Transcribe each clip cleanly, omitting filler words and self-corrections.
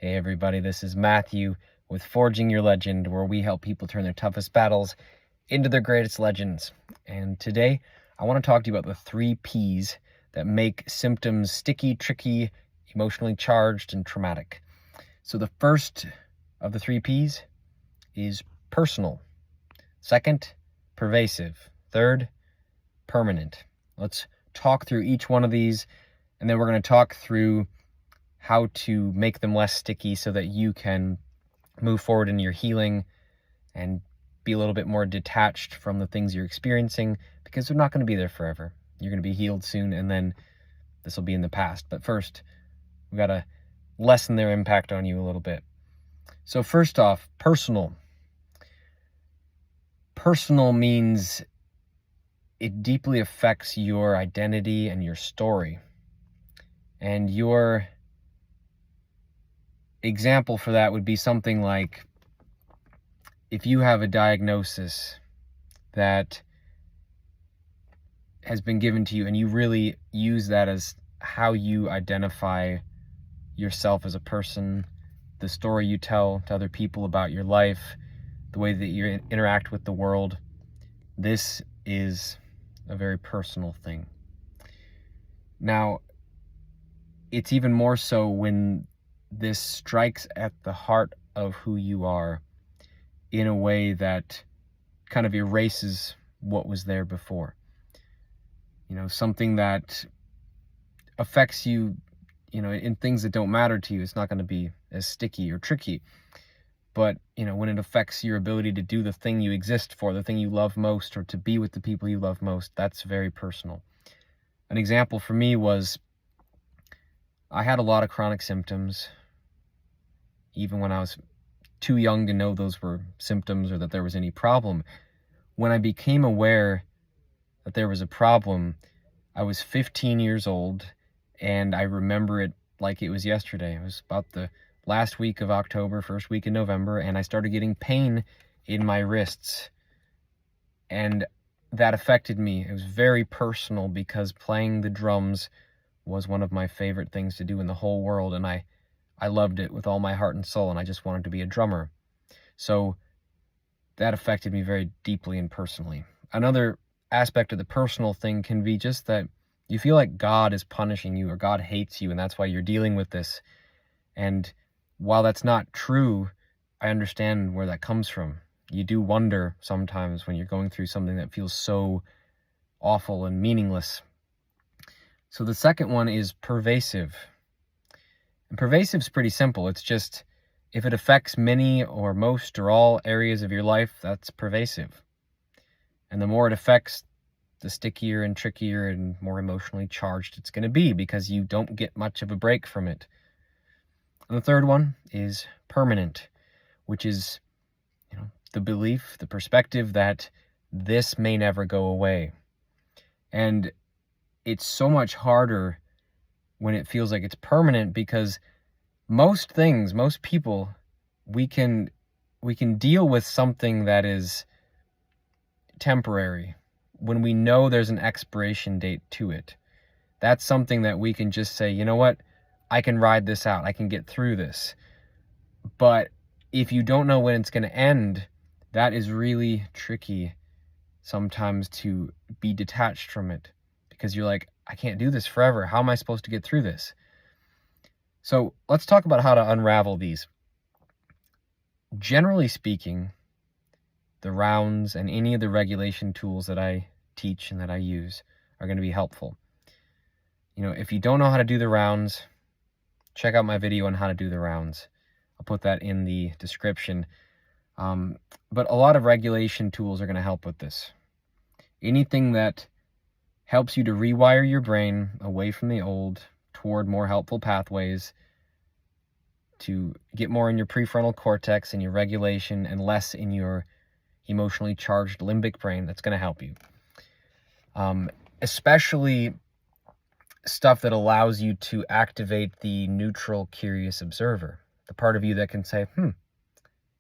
Hey everybody, this is Matthew with Forging Your Legend, where we help people turn their toughest battles into their greatest legends. And today, I want to talk to you about the 3 Ps that make symptoms sticky, tricky, emotionally charged, and traumatic. So the first of the 3 Ps is personal. Second, pervasive. Third, permanent. Let's talk through each one of these, and then we're going to talk through how to make them less sticky so that you can move forward in your healing and be a little bit more detached from the things you're experiencing, because they're not going to be there forever. You're going to be healed soon, and then this will be in the past. But first, we've got to lessen their impact on you a little bit. So first off, personal. Personal means it deeply affects your identity and your story. And your example for that would be something like, if you have a diagnosis that has been given to you and you really use that as how you identify yourself as a person, the story you tell to other people about your life, the way that you interact with the world, this is a very personal thing. Now, it's even more so when this strikes at the heart of who you are in a way that kind of erases what was there before. Something that affects you, in things that don't matter to you, it's not going to be as sticky or tricky. But, when it affects your ability to do the thing you exist for, the thing you love most, or to be with the people you love most, that's very personal. An example for me was, I had a lot of chronic symptoms, even when I was too young to know those were symptoms or that there was any problem. When I became aware that there was a problem, I was 15 years old, and I remember it like it was yesterday. It was about the last week of October, first week in November, and I started getting pain in my wrists. And that affected me. It was very personal because playing the drums was one of my favorite things to do in the whole world, and I loved it with all my heart and soul, and I just wanted to be a drummer. So that affected me very deeply and personally. Another aspect of the personal thing can be just that you feel like God is punishing you or God hates you, and that's why you're dealing with this. And while that's not true, I understand where that comes from. You do wonder sometimes when you're going through something that feels so awful and meaningless. So the second one is pervasive. And pervasive is pretty simple. It's just, if it affects many or most or all areas of your life, that's pervasive. And the more it affects, the stickier and trickier and more emotionally charged it's going to be, because you don't get much of a break from it. And the third one is permanent, which is, the belief, the perspective that this may never go away. And it's so much harder when it feels like it's permanent, because most things, most people, we can deal with something that is temporary when we know there's an expiration date to it. That's something that we can just say, you know what, I can ride this out, I can get through this. But if you don't know when it's going to end, that is really tricky sometimes to be detached from it, because you're like, I can't do this forever. How am I supposed to get through this? So let's talk about how to unravel these. Generally speaking, the rounds and any of the regulation tools that I teach and that I use are going to be helpful. If you don't know how to do the rounds, check out my video on how to do the rounds. I'll put that in the description. But a lot of regulation tools are going to help with this. Anything that helps you to rewire your brain away from the old toward more helpful pathways, to get more in your prefrontal cortex and your regulation and less in your emotionally charged limbic brain, that's going to help you. Especially stuff that allows you to activate the neutral, curious observer, the part of you that can say,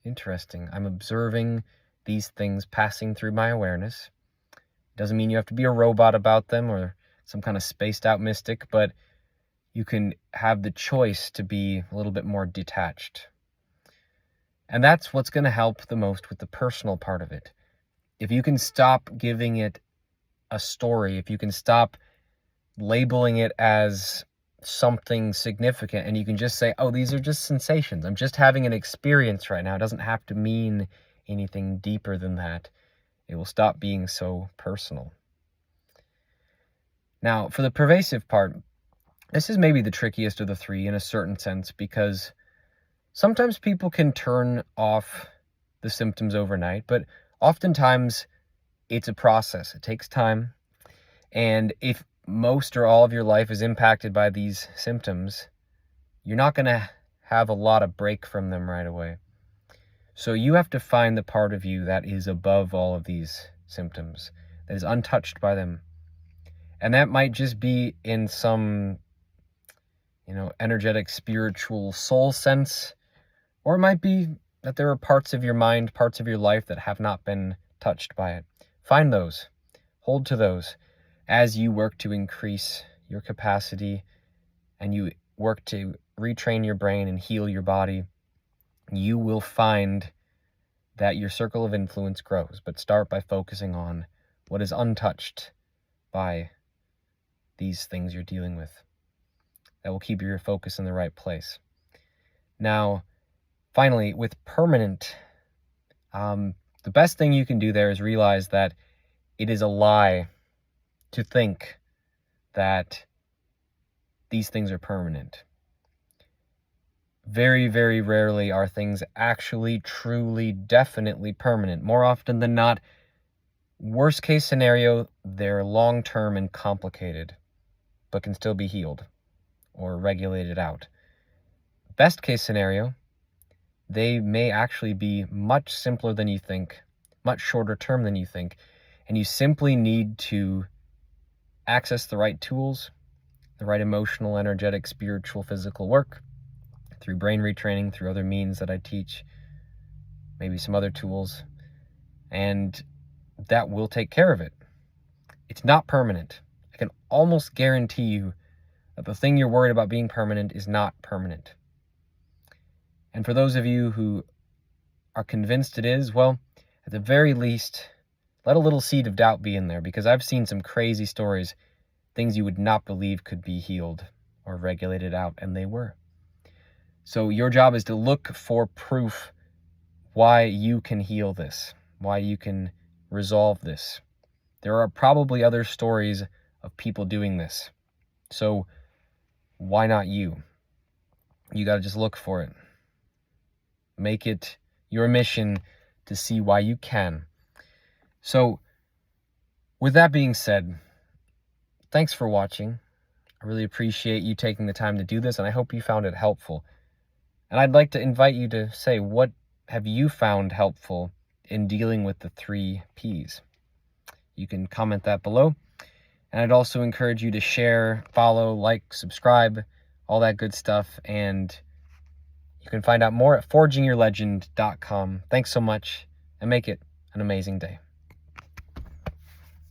interesting, I'm observing these things passing through my awareness. Doesn't mean you have to be a robot about them or some kind of spaced out mystic, but you can have the choice to be a little bit more detached. And that's what's going to help the most with the personal part of it. If you can stop giving it a story, if you can stop labeling it as something significant, and you can just say, oh, these are just sensations. I'm just having an experience right now. It doesn't have to mean anything deeper than that. It will stop being so personal. Now, for the pervasive part, this is maybe the trickiest of the three in a certain sense, because sometimes people can turn off the symptoms overnight, but oftentimes it's a process. It takes time. And if most or all of your life is impacted by these symptoms, you're not going to have a lot of break from them right away. So you have to find the part of you that is above all of these symptoms, that is untouched by them. And that might just be in some, energetic, spiritual soul sense, or it might be that there are parts of your mind, parts of your life that have not been touched by it. Find those, hold to those. As you work to increase your capacity and you work to retrain your brain and heal your body, you will find that your circle of influence grows. But start by focusing on what is untouched by these things you're dealing with. That will keep your focus in the right place. Now, finally, with permanent, the best thing you can do there is realize that it is a lie to think that these things are permanent. Very, very rarely are things actually, truly, definitely permanent. More often than not, worst case scenario, they're long-term and complicated, but can still be healed or regulated out. Best case scenario, they may actually be much simpler than you think, much shorter term than you think, and you simply need to access the right tools, the right emotional, energetic, spiritual, physical work, through brain retraining, through other means that I teach, maybe some other tools, and that will take care of it. It's not permanent. I can almost guarantee you that the thing you're worried about being permanent is not permanent. And for those of you who are convinced it is, well, at the very least, let a little seed of doubt be in there, because I've seen some crazy stories, things you would not believe could be healed or regulated out, and they were. So your job is to look for proof why you can heal this, why you can resolve this. There are probably other stories of people doing this. So why not you? You got to just look for it. Make it your mission to see why you can. So with that being said, thanks for watching. I really appreciate you taking the time to do this, and I hope you found it helpful. And I'd like to invite you to say, what have you found helpful in dealing with the 3 Ps? You can comment that below. And I'd also encourage you to share, follow, like, subscribe, all that good stuff. And you can find out more at forgingyourlegend.com. Thanks so much, and make it an amazing day.